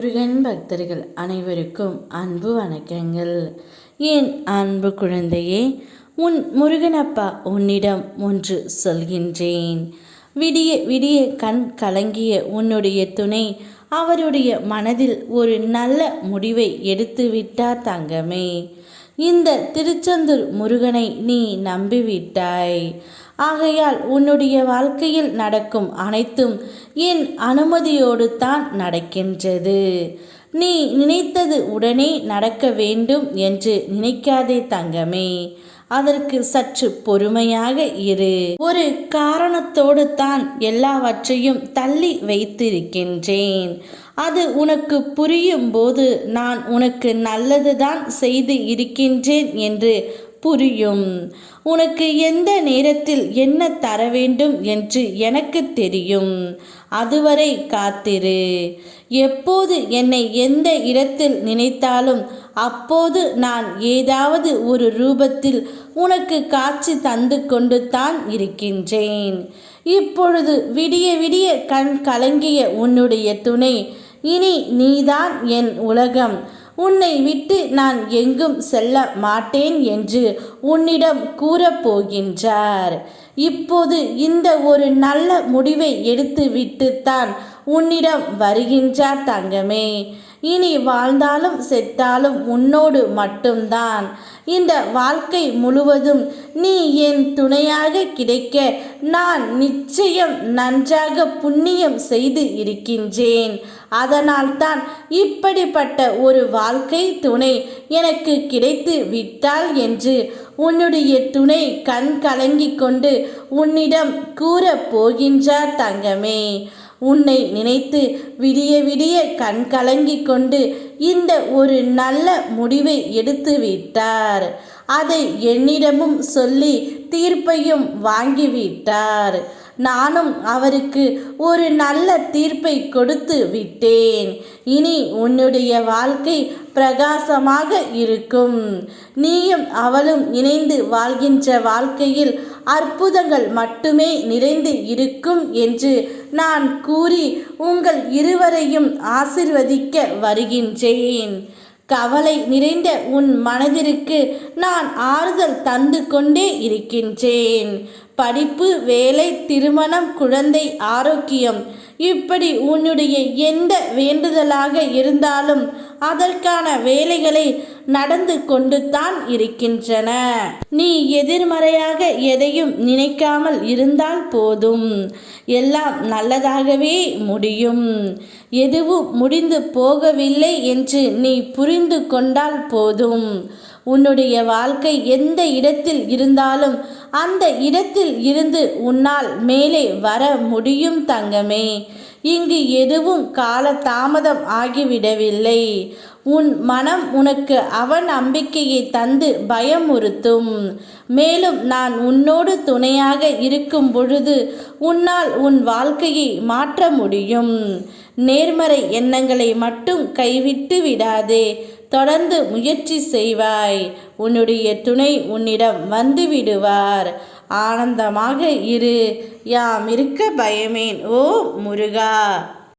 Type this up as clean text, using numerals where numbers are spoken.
முருகன் பக்தர்கள் அனைவருக்கும் அன்பு வணக்கங்கள். என் அன்பு குழந்தையே, உன் முருகனப்பா உன்னிடம் ஒன்று சொல்கின்றேன். விடிய விடிய கண் கலங்கிய உன்னுடைய துணை அவருடைய மனதில் ஒரு நல்ல முடிவை எடுத்து விட்டார் தங்கமே. இந்த திருச்செந்தூர் முருகனை நீ நம்பிவிட்டாய். ஆகையால் உன்னுடைய வாழ்க்கையில் நடக்கும் அனைத்தும் என் அனுமதியோடு தான் நடக்கின்றது. நீ நினைத்தது உடனே நடக்க வேண்டும் என்று நினைக்காதே தங்கமே. அதற்கு சற்று பொறுமையாக இரு. ஒரு காரணத்தோடு தான் எல்லாவற்றையும் தள்ளி வைத்திருக்கின்றேன். அது உனக்கு புரியும் போது நான் உனக்கு நல்லதுதான் செய்து இருக்கின்றேன் என்று புரியும். உனக்கு எந்த நேரத்தில் என்ன தர வேண்டும் என்று எனக்கு தெரியும். அதுவரை காத்திரு. எப்போது என்னை எந்த இடத்தில் நினைத்தாலும் அப்போது நான் ஏதாவது ஒரு ரூபத்தில் உனக்கு காட்சி தந்து கொண்டு தான் இருக்கின்றேன். இப்பொழுது விடிய விடிய கண் கலங்கிய உன்னுடைய துணை இனி நீதான் என் உலகம், உன்னை விட்டு நான் எங்கும் செல்ல மாட்டேன் என்று உன்னிடம் கூறப்போகின்றார். இப்போது இந்த ஒரு நல்ல முடிவை எடுத்து விட்டுத்தான் உன்னிடம் வருகின்றார் தங்கமே. இனி வாழ்ந்தாலும் செத்தாலும் உன்னோடு மட்டும்தான். இந்த வாழ்க்கை முழுவதும் நீ என் துணையாக கிடைக்க நான் நிச்சயம் நன்றாக புண்ணியம் செய்து இருக்கின்றேன். அதனால்தான் இப்படிப்பட்ட ஒரு வாழ்க்கை துணை எனக்கு கிடைத்து விட்டாள் என்று உன்னுடைய துணை கண் கலங்கி கொண்டு உன்னிடம் கூற போகின்றார் தங்கமே. உன்னை நினைத்து விடிய விடிய கண் கலங்கி கொண்டு இந்த ஒரு நல்ல முடிவை எடுத்து விட்டார். அதை என்னிடமும் சொல்லி தீர்ப்பையும் வாங்கிவிட்டார். நானும் அவருக்கு ஒரு நல்ல தீர்ப்பை கொடுத்து விட்டேன். இனி உன்னுடைய வாழ்க்கை பிரகாசமாக இருக்கும். நீயும் அவளும் இணைந்து வாழ்கின்ற வாழ்க்கையில் அற்புதங்கள் மட்டுமே நிறைந்து இருக்கும் என்று நான் கூறி உங்கள் இருவரையும் ஆசிர்வதிக்க வருகின்றேன். கவலை நிறைந்த உன் மனதிற்கு நான் ஆறுதல் தந்து கொண்டே இருக்கின்றேன். படிப்பு, வேலை, திருமணம், குழந்தை ஆரோக்கியம், இப்படி உன்னுடைய எந்த வேண்டுதலாக இருந்தாலும் அதற்கான வேலைகளை நடந்து கொண்டு தான் இருக்கின்றன. நீ எதிர்மறையாக எதையும் நினைக்காமல் இருந்தால் போதும், எல்லாம் நல்லதாகவே முடியும். எதுவும் முடிந்து போகவில்லை என்று நீ புரிந்து கொண்டால் போதும். உன்னுடைய வாழ்க்கை எந்த இடத்தில் இருந்தாலும் அந்த இடத்தில் இருந்து உன்னால் மேலே வர முடியும் தங்கமே. இங்கு எதுவும் கால தாமதம் ஆகிவிடவில்லை. உன் மனம் உனக்கு அவநம்பிக்கையை தந்து பயமுறுத்தும். மேலும் நான் உன்னோடு துணையாக இருக்கும் பொழுது உன்னால் உன் வாழ்க்கையை மாற்ற முடியும். நேர்மறை எண்ணங்களை மட்டும் கைவிட்டு விடாதே. தொடர்ந்து முயற்சி செய்வாய். உன்னுடைய துணை உன்னிடம் வந்து விடுவார். ஆனந்தமாக இரு. யாம் இருக்க பயமேன். ஓ முருகா.